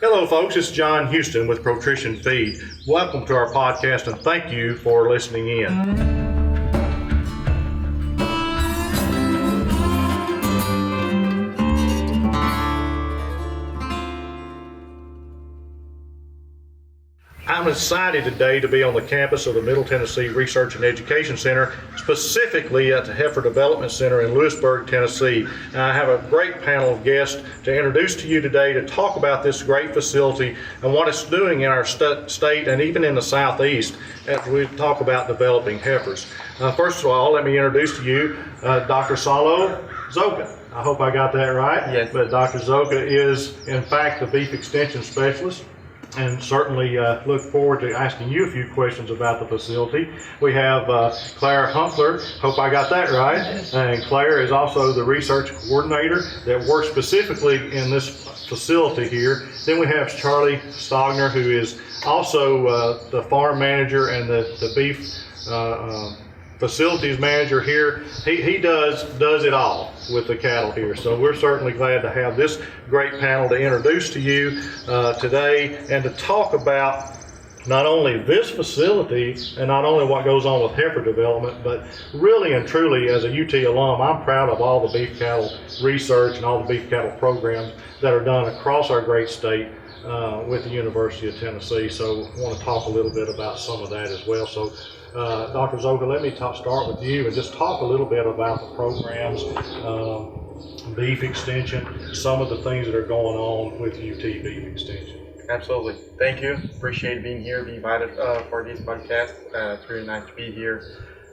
Hello folks, it's John Houston with Protrition Feed. Welcome to our podcast and thank you for listening in. I'm excited today to be on the campus of the Middle Tennessee Research and Education Center, specifically at the Heifer Development Center in Lewisburg, Tennessee. And I have a great panel of guests to introduce to you today to talk about this great facility and what it's doing in our state and even in the Southeast as we talk about developing heifers. First of all, let me introduce to you Dr. Salo Zoka. I hope I got that right. Yes. But Dr. Zoka is, in fact, the beef extension specialist. And certainly look forward to asking you a few questions about the facility. We have Claire Humpler, hope I got that right, and Claire is also the research coordinator that works specifically in this facility here. Then we have Charlie Stogner, who is also the farm manager and the beef facilities manager here. He does it all with the cattle here. So we're certainly glad to have this great panel to introduce to you today and to talk about not only this facility and not only what goes on with heifer development, but really and truly as a UT alum, I'm proud of all the beef cattle research and all the beef cattle programs that are done across our great state with the University of Tennessee. So I want to talk a little bit about some of that as well. So Dr. Zoka, let me start with you and just talk a little bit about the programs, beef extension, some of the things that are going on with UT beef extension. Absolutely. Thank you. Appreciate being here, being invited for this podcast. It's really nice to be here.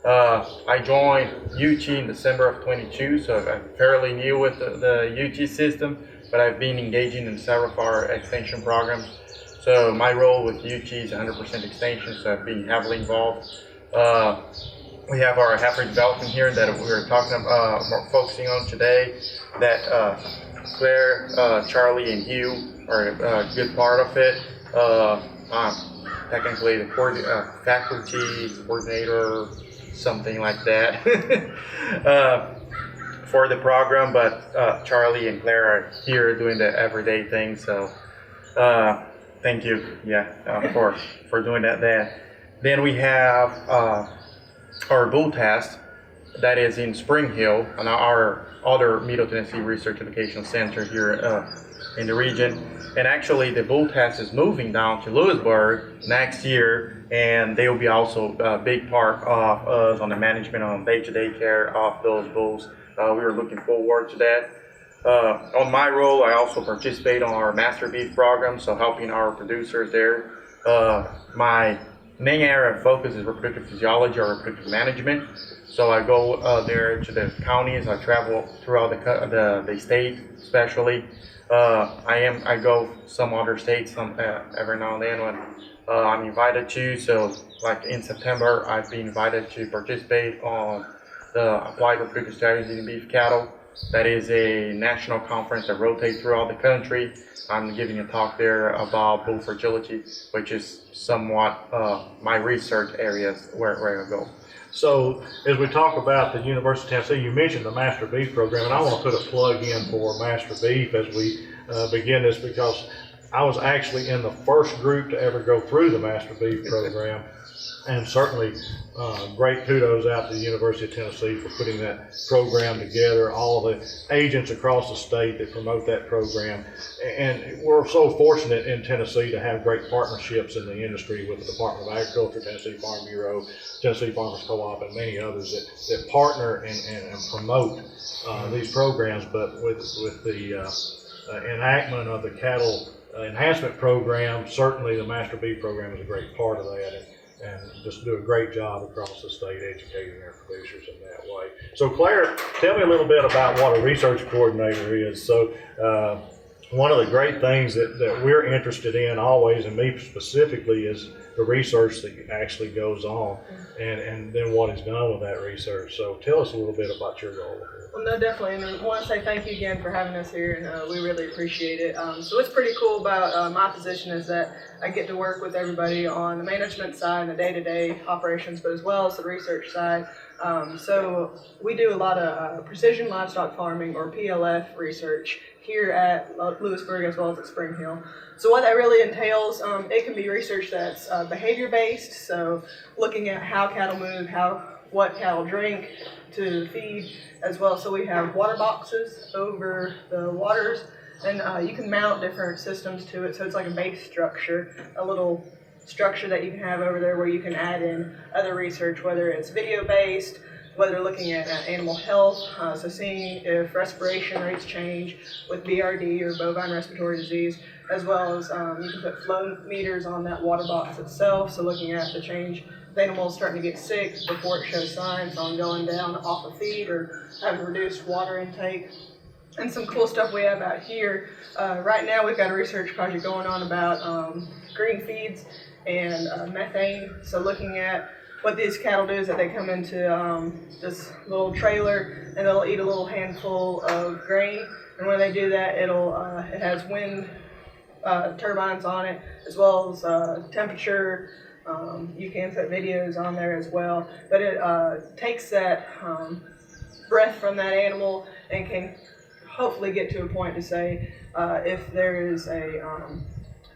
I joined UT in December of 22, so I'm fairly new with the UT system, but I've been engaging in several of our extension programs. So my role with UT is 100% extension, so I've been heavily involved. We have our heifer development here that we're talking about, more focusing on today, that Claire, Charlie, and Hugh are a good part of it. I'm technically the faculty coordinator, something like that, for the program, but Charlie and Claire are here doing the everyday thing, so thank you, for doing that. Then we have our bull test that is in Spring Hill, and our other Middle Tennessee Research Education Center here in the region. And actually, the bull test is moving down to Lewisburg next year, and they will be also a big part of us on the management, on day-to-day care of those bulls. We are looking forward to that. On my role, I also participate on our master beef program, so helping our producers there. My main area of focus is reproductive physiology or reproductive management. So I go there to the counties. I travel throughout the state, especially. I go some other states every now and then when I'm invited to. So like in September, I've been invited to participate on the Applied Reproductive Strategy in Beef Cattle. That is a national conference that rotates throughout the country. I'm giving a talk there about bull fertility, which is somewhat my research areas where I go. So as we talk about the University of Tennessee, you mentioned the Master Beef program, and I want to put a plug in for Master Beef as we begin this, because I was actually in the first group to ever go through the Master Beef program. And certainly great kudos out to the University of Tennessee for putting that program together, all of the agents across the state that promote that program. And we're so fortunate in Tennessee to have great partnerships in the industry with the Department of Agriculture, Tennessee Farm Bureau, Tennessee Farmers Co-op, and many others that partner and promote these programs. But with the enactment of the cattle enhancement program, certainly the Master Beef program is a great part of that. And just do a great job across the state educating our producers in that way. So Claire, tell me a little bit about what a research coordinator is. So one of the great things that we're interested in always, and me specifically, is the research that actually goes on and then what is done with that research. So tell us a little bit about your role. Well, no, definitely, and I want to say thank you again for having us here, and we really appreciate it. So what's pretty cool about my position is that I get to work with everybody on the management side and the day-to-day operations, but as well as the research side. So we do a lot of precision livestock farming, or PLF, research here at Lewisburg as well as at Spring Hill. So what that really entails, it can be research that's behavior based, so looking at how cattle move, what cattle drink to feed as well. So we have water boxes over the waters, and you can mount different systems to it. So it's like a base structure, a little structure that you can have over there where you can add in other research, whether it's video based, whether looking at animal health, so seeing if respiration rates change with BRD or bovine respiratory disease, as well as you can put flow meters on that water box itself, so looking at the change. The animal's starting to get sick before it shows signs on going down off of feed or having reduced water intake. And some cool stuff we have out here. Right now we've got a research project going on about green feeds and methane. So looking at what these cattle do is that they come into this little trailer and they'll eat a little handful of grain. And when they do that, it has wind turbines on it, as well as temperature. You can put videos on there as well, but it takes that breath from that animal and can hopefully get to a point to say if there is a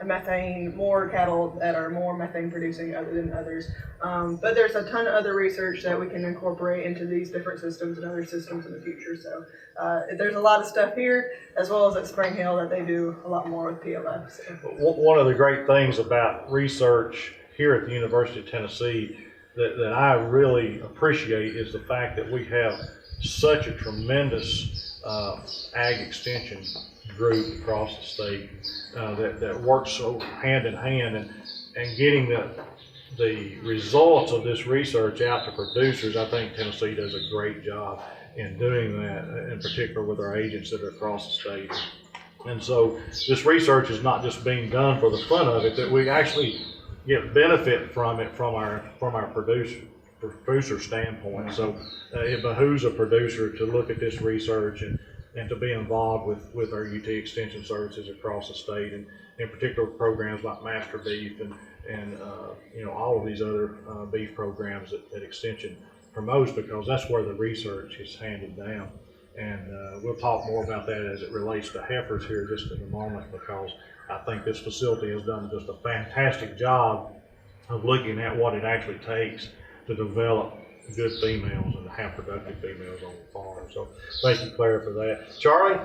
methane, more cattle that are more methane producing other than others. But there's a ton of other research that we can incorporate into these different systems and other systems in the future. So there's a lot of stuff here, as well as at Spring Hill, that they do a lot more with PLF. So. One of the great things about research here at the University of Tennessee that I really appreciate is the fact that we have such a tremendous ag extension group across the state that works so hand in hand, and getting the results of this research out to producers. I think Tennessee does a great job in doing that, in particular with our agents that are across the state. And so this research is not just being done for the fun of it, that we actually get benefit from it from our producer standpoint. So it behooves a producer to look at this research and to be involved with our UT Extension services across the state, and in particular programs like Master Beef and all of these other beef programs that Extension promotes, because that's where the research is handed down. And we'll talk more about that as it relates to heifers here just in a moment, because I think this facility has done just a fantastic job of looking at what it actually takes to develop good females and to have productive females on the farm. So thank you, Clara, for that. Charlie,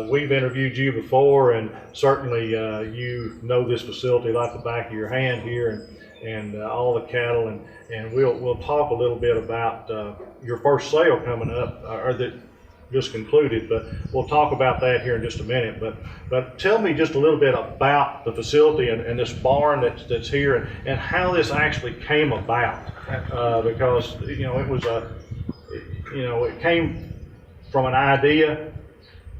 we've interviewed you before, and certainly you know this facility like the back of your hand here, and all the cattle, and we'll talk a little bit about your first sale coming up, or that just concluded, but we'll talk about that here in just a minute. But tell me just a little bit about the facility and this barn that's here, and how this actually came about, because it was it came from an idea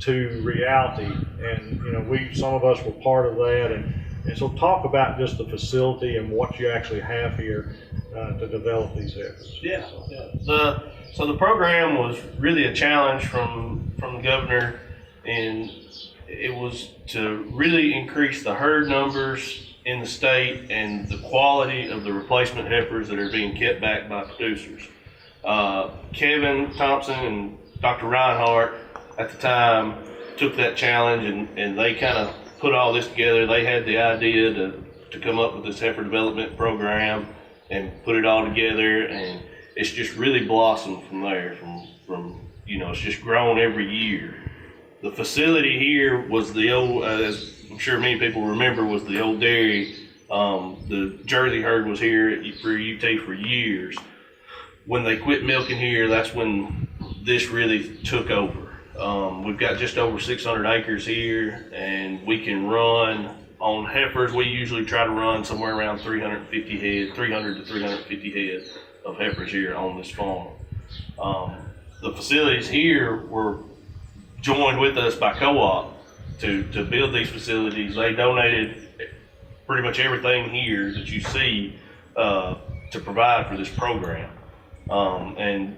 to reality, and some of us were part of that, and so talk about just the facility and what you actually have here to develop these heifers. Yeah. So the program was really a challenge from the governor, and it was to really increase the herd numbers in the state and the quality of the replacement heifers that are being kept back by producers. Kevin Thompson and Dr. Reinhardt at the time took that challenge, and they kind of put all this together. They had the idea to come up with this heifer development program and put it all together, and it's just really blossomed from there. From it's just grown every year. The facility here was the old, as I'm sure many people remember, was the old dairy. The Jersey herd was here for UT for years. When they quit milking here, that's when this really took over. We've got just over 600 acres here, and we can run on heifers. We usually try to run somewhere around 300 to 350 head of heifers here on this farm. The facilities here were joined with us by co-op to build these facilities. They donated pretty much everything here that you see to provide for this program. And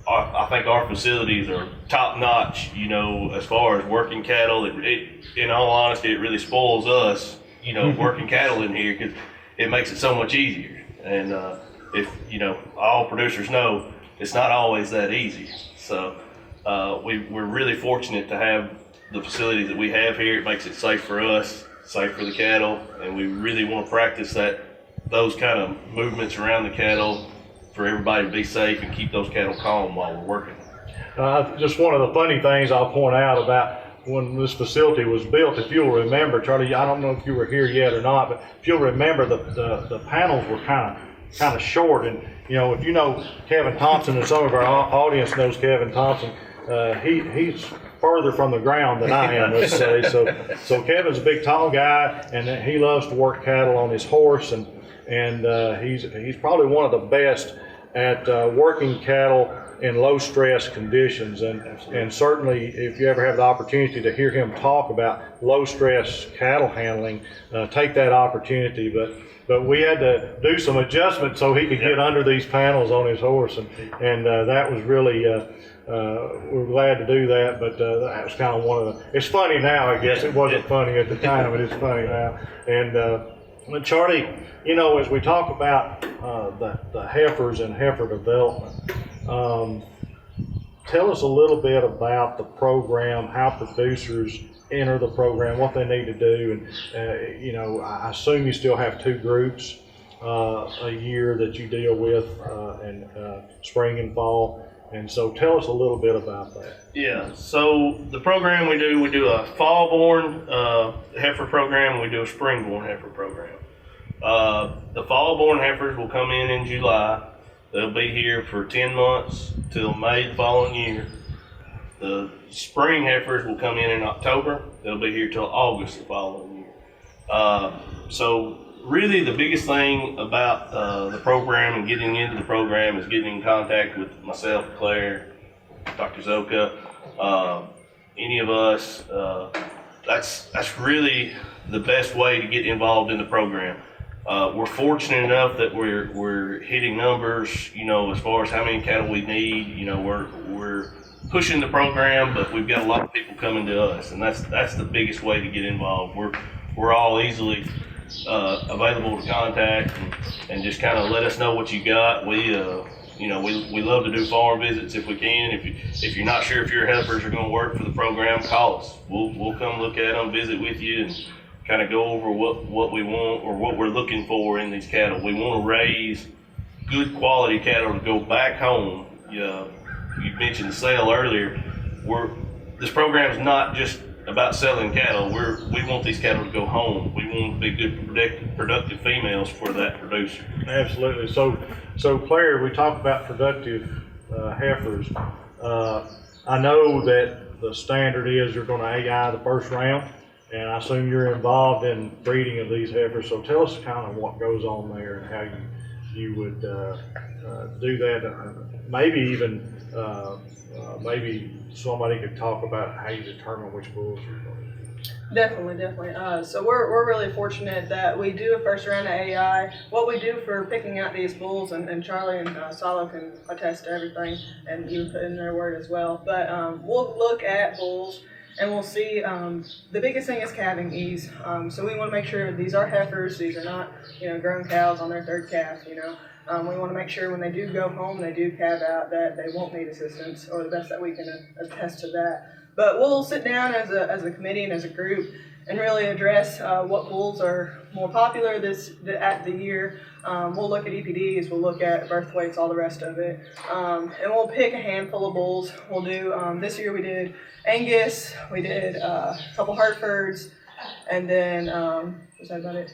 I think our facilities are top notch, as far as working cattle. In all honesty, it really spoils us, working cattle in here, because it makes it so much easier. And if all producers know, it's not always that easy. So we're really fortunate to have the facility that we have here. It makes it safe for us, safe for the cattle, and we really want to practice those kind of movements around the cattle for everybody to be safe and keep those cattle calm while we're working. Just one of the funny things I'll point out about when this facility was built, if you'll remember, Charlie, I don't know if you were here yet or not, but if you'll remember, the panels were kind of short. And if you know Kevin Thompson, and some of our audience knows Kevin Thompson, he's further from the ground than I am, let's say. So Kevin's a big, tall guy, and he loves to work cattle on his horse, and he's probably one of the best at working cattle in low stress conditions, and certainly if you ever have the opportunity to hear him talk about low stress cattle handling, take that opportunity. But we had to do some adjustments so he could get under these panels on his horse, and that was really we're glad to do that. But that was kind of one of the. It's funny now, I guess. It wasn't funny at the time, but it's funny now. And Charlie, as we talk about the heifers and heifer development, tell us a little bit about the program, how producers enter the program, what they need to do, and I assume you still have 2 groups a year that you deal with in spring and fall, and so tell us a little bit about that. Yeah, so the program we do a fall-born heifer program, and we do a spring-born heifer program. The fall-born heifers will come in July. They'll be here for 10 months till May the following year. The spring heifers will come in October. They'll be here till August the following year. So really the biggest thing about the program and getting into the program is getting in contact with myself, Claire, Dr. Zoka, any of us. That's really the best way to get involved in the program. We're fortunate enough that we're hitting numbers, as far as how many cattle we need. We're pushing the program, but we've got a lot of people coming to us, and that's the biggest way to get involved. We're all easily available to contact, and just kind of let us know what you got. We love to do farm visits if we can. If you're not sure if your heifers are going to work for the program, call us. We'll come look at them, visit with you, and kind of go over what we want or what we're looking for in these cattle. We want to raise good quality cattle to go back home. You mentioned the sale earlier. This program is not just about selling cattle. We want these cattle to go home. We want to be good, productive females for that producer. Absolutely. So Claire, we talked about productive heifers. I know that the standard is you're going to AI the first round, and I assume you're involved in breeding of these heifers. So tell us kind of what goes on there and how you would do that. Maybe even maybe somebody could talk about how you determine which bulls you're going to. Definitely. So we're really fortunate that we do a first round of AI. What we do for picking out these bulls, and Charlie and Salo can attest to everything, and you put in their word as well. But we'll look at bulls, and we'll see, the biggest thing is calving ease. So we want to make sure these are heifers, these are not, grown cows on their 3rd calf, We want to make sure when they do go home, they do calve out, that they won't need assistance, or the best that we can attest to that. But we'll sit down as a committee and as a group and really address what bulls are more popular at the year. We'll look at EPDs, we'll look at birth weights, all the rest of it. And we'll pick a handful of bulls. We'll do, this year we did Angus, we did a couple Herefords, and then, was that about it?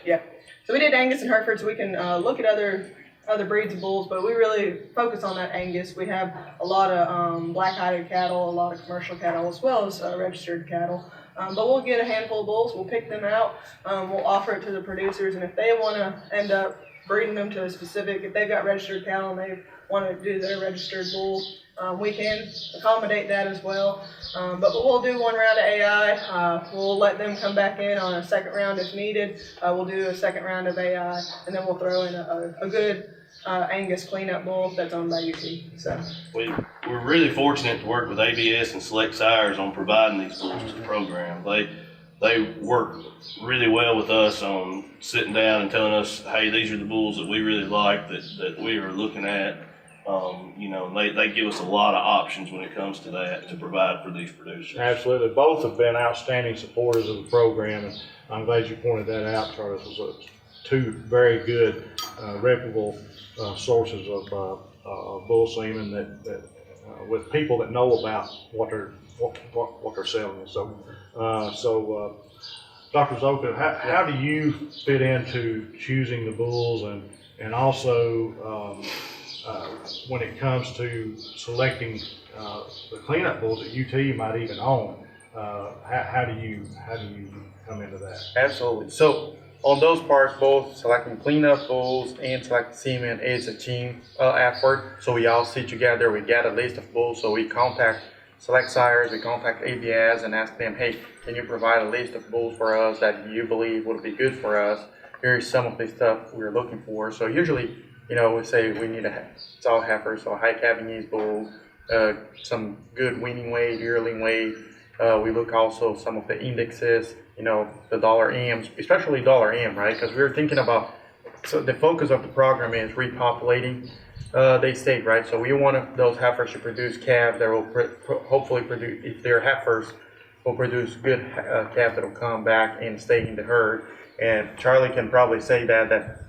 Yeah. So we did Angus and Hereford, so we can look at other breeds of bulls, but we really focus on that Angus. We have a lot of black-hided cattle, a lot of commercial cattle, as well as registered cattle. But we'll get a handful of bulls, we'll pick them out, we'll offer it to the producers, and if they want to end up breeding them to a specific, if they've got registered cattle and they want to do their registered bull, we can accommodate that as well. But we'll do one round of AI. We'll let them come back in on a second round if needed. We'll do a second round of AI, and then we'll throw in a good Angus cleanup bull that's owned by UT. So we're really fortunate to work with ABS and Select Sires on providing these bulls to the program. They work really well with us on sitting down and telling us, hey, these are the bulls that we really like that we are looking at. You know, they give us a lot of options when it comes to that to provide for these producers. Absolutely. Both have been outstanding supporters of the program, and I'm glad you pointed that out, Charlie. Those were two very good, reputable sources of bull semen that with people that know about what they're selling. So, Dr. Zoka, how do you fit into choosing the bulls, and also when it comes to selecting the cleanup bulls that UT might even own? How do you come into that? Absolutely. So on those parts, both selecting cleanup bulls and selecting semen is a team effort. So we all sit together, we get a list of bulls, so we contact select sires, we contact ABS and ask them, hey, can you provide a list of bulls for us that you believe would be good for us? Here's some of the stuff we're looking for. So usually, you know, we say we need a tall heifer, so a high Cabanese bull, some good weaning weight, yearling weight. We look also some of the indexes, you know, the $M's, especially $M, right? Because we're thinking about, so the focus of the program is repopulating the state, right? So we want those heifers to produce calves that will hopefully produce, if they're heifers, will produce good calves that will come back and stay in the herd. And Charlie can probably say that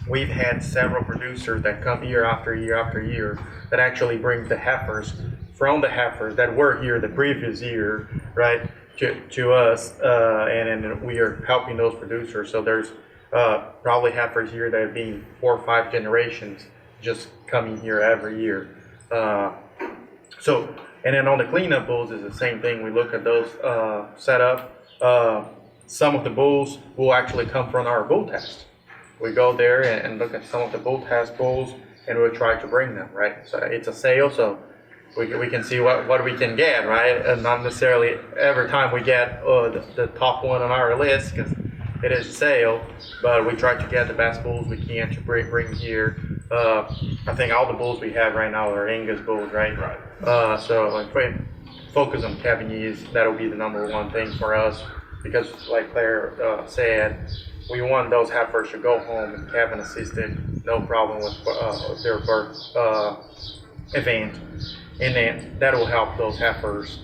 we've had several producers that come year after year after year that actually bring the heifers from the heifers that were here the previous year, right, to us, and we are helping those producers. So there's probably heifers here that have been 4 or 5 generations just coming here every year. So, and then on the cleanup bulls is the same thing. We look at those set up. Some of the bulls will actually come from our bull test. We go there and look at some of the bull test bulls, and we'll try to bring them, right? So it's a sale, so we can see what we can get, right? And not necessarily every time we get the top one on our list, because it is a sale, but we try to get the best bulls we can to bring here. I think all the bulls we have right now are Angus bulls, right? Right. So if we focus on Cabanese, that'll be the #1 thing for us, because like Claire said, we want those heifers to go home and cabin assisted, no problem with their birth event, and then that will help those heifers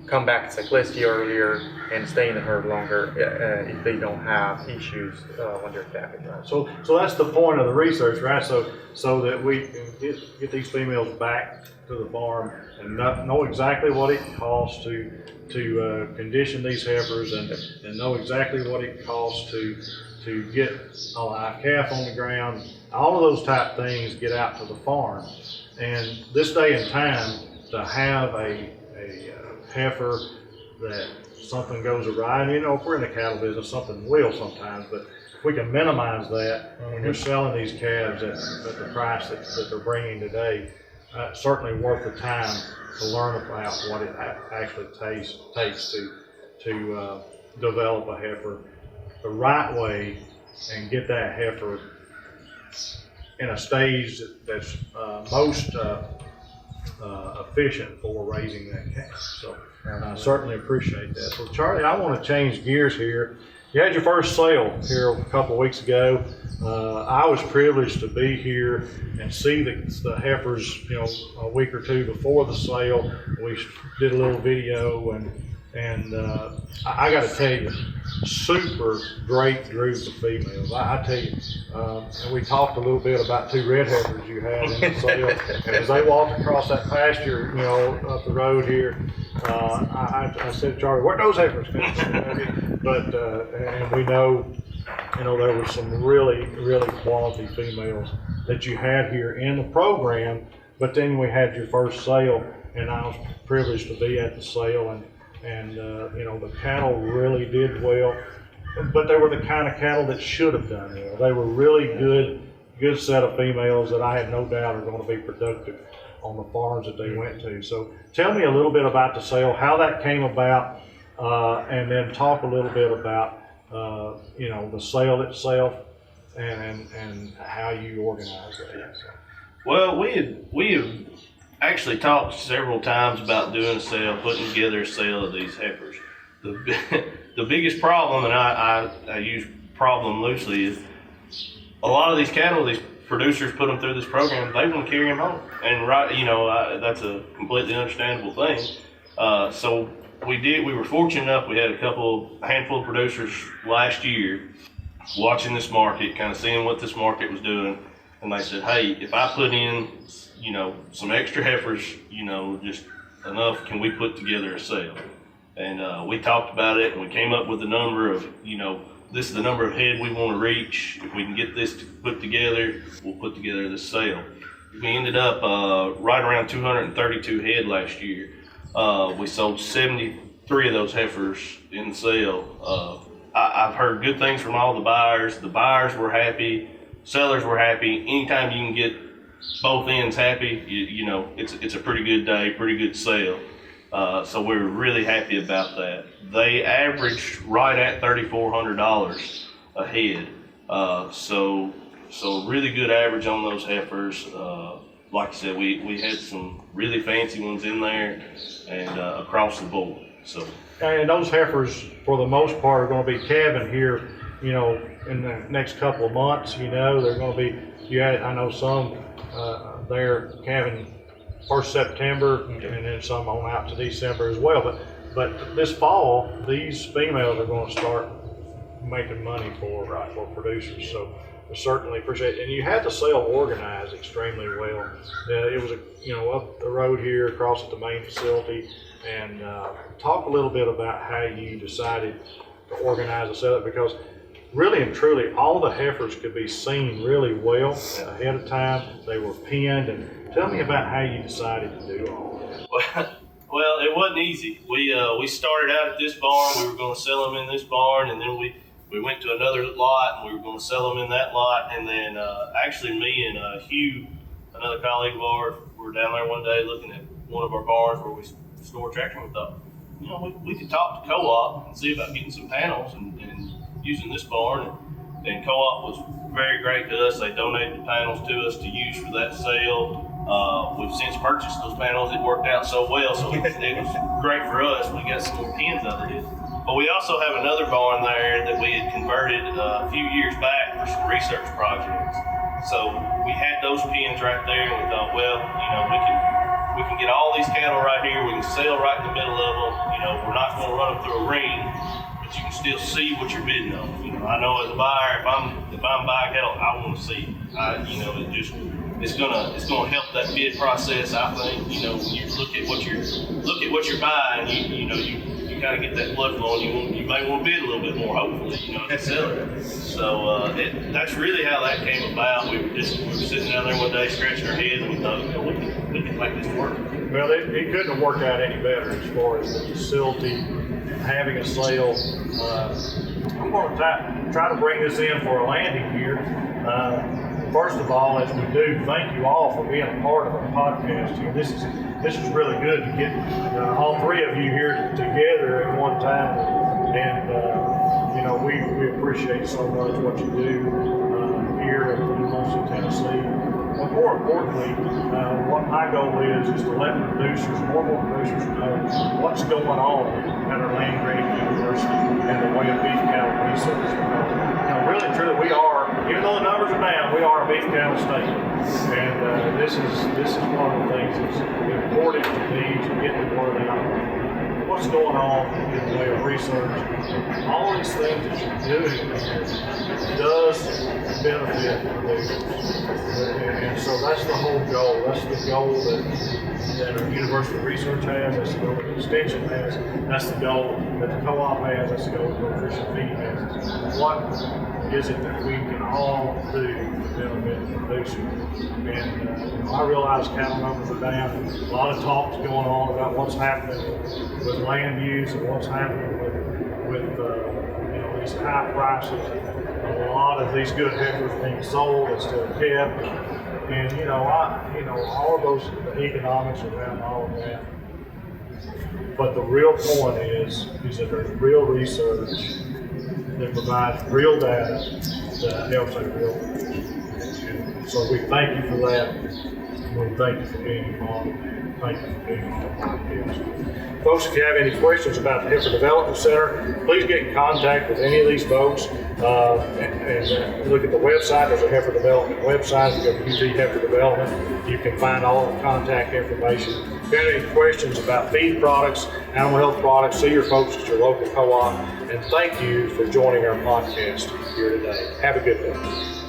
come back to cyclicity earlier and stay in the herd longer if they don't have issues when they're calving. Right? So that's the point of the research, right? So that we can get these females back to the farm and know exactly what it costs to condition these heifers, and know exactly what it costs to get a live calf on the ground. All of those type things get out to the farm. And this day and time, to have a heifer that something goes awry, and you know, if we're in the cattle business, something will sometimes, but if we can minimize that when you're selling these calves at the price that they're bringing today, certainly worth the time to learn about what it actually takes to develop a heifer the right way and get that heifer in a stage that's most efficient for raising that calf. So I certainly appreciate that. So Charlie, I want to change gears here. You had your first sale here a couple of weeks ago. I was privileged to be here and see the heifers, you know, a week or two before the sale. We did a little video, and I got to tell you, super great group of females. I tell you, and we talked a little bit about 2 red heifers you had in the sale, and as they walked across that pasture, you know, up the road here, I said, Charlie, where'd those heifers come from? But and we know, you know, there were some really quality females that you had here in the program. But then we had your first sale, and I was privileged to be at the sale, and you know, the cattle really did well, but they were the kind of cattle that should have done well. They were really good set of females that I had no doubt are going to be productive on the farms that they went to. So tell me a little bit about the sale, how that came about, and then talk a little bit about you know, the sale itself and how you organized that. So. Well, we have actually talked several times about doing a sale, putting together a sale of these heifers. The biggest problem, and I use problem loosely, is a lot of these cattle, these producers put them through this program, they want to carry them home. And that's a completely understandable thing. So we were fortunate enough, we had a handful of producers last year watching this market, kind of seeing what this market was doing. And they said, hey, if I put in, some extra heifers, just enough, can we put together a sale? And we talked about it, and we came up with a number of, this is the number of head we want to reach. If we can get this put together, we'll put together this sale. We ended up right around 232 head last year. We sold 73 of those heifers in the sale. I've heard good things from all the buyers. The buyers were happy, sellers were happy. Anytime you can get both ends happy, it's a pretty good day, pretty good sale. So we were really happy about that. They averaged right at $3,400 a head. So really good average on those heifers. Like I said, we had some really fancy ones in there and across the board. And those heifers, for the most part, are going to be calving here, in the next couple of months. They're going to be. I know some they're calving 1st September, and then some on out to December as well. But this fall, these females are going to start making money for producers. So we certainly appreciate it. And you had the sale organized extremely well. It was up the road here, across at the main facility. And talk a little bit about how you decided to organize the sale, because really and truly, all the heifers could be seen really well ahead of time. They were pinned. And tell me about how you decided to do all that. Well, it wasn't easy. We started out at this barn. We were going to sell them in this barn, and then we went to another lot, and we were going to sell them in that lot. And then actually, me and Hugh, another colleague of ours, were down there one day looking at one of our barns where we store tractor. We thought, we could talk to Co-op and see about getting some panels and using this barn. And Co-op was very great to us. They donated the panels to us to use for that sale. We've since purchased those panels. It worked out so well, so it was great for us. We got some more pins out of it. But we also have another barn there that we had converted a few years back for some research projects. So we had those pins right there, and we thought, well, we can get all these cattle right here. We can sell right in the middle of them. We're not going to run them through a ring, but you can still see what you're bidding on. I know as a buyer, if I'm buying cattle, I want to see. It's gonna help that bid process. I think when you look at what you're buying, you kind of get that blood flowing. You may want to bid a little bit more, hopefully, as a seller. So that's really how that came about. We were sitting down there one day scratching our heads, and we thought, we can make this work. Well, it couldn't have worked out any better as far as the facility having a sale. I'm going to try to bring this in for a landing here. First of all, as we do, thank you all for being a part of our podcast here. This is really good to get all three of you here together at one time, and we appreciate so much what you do here at the University of Tennessee. But more importantly, what my goal is to let more producers know what's going on at our land grant university and the way of beef cattle research. Because, really, truly, we are, even though the numbers are down, we are a beef cattle state. And this is one of the things that's important to me to get the word out. What's going on in the way of research. All these things that you're doing does benefit producers. And so that's the whole goal. That's the goal that our university research has, that's the goal that Extension has, that's the goal that the co-op has, that's the goal that Nutrition Feed has. What is it that we can all do to benefit the producer? And I realize cattle numbers are down. A lot of talk's going on about what's happening with land use and what's happening with these high prices. A lot of these good heifers being sold instead of kept, and all of those economics around all of that. But the real point is that there's real research that provides real data that helps a real producer. And so we thank you for that. We thank you for being involved. Thank you for being on the podcast. Folks, if you have any questions about the Heifer Development Center, please get in contact with any of these folks. and look at the website. There's a Heifer Development website. You go to UT Heifer Development. You can find all the contact information. If you have any questions about feed products, animal health products, see your folks at your local co-op. And thank you for joining our podcast here today. Have a good day.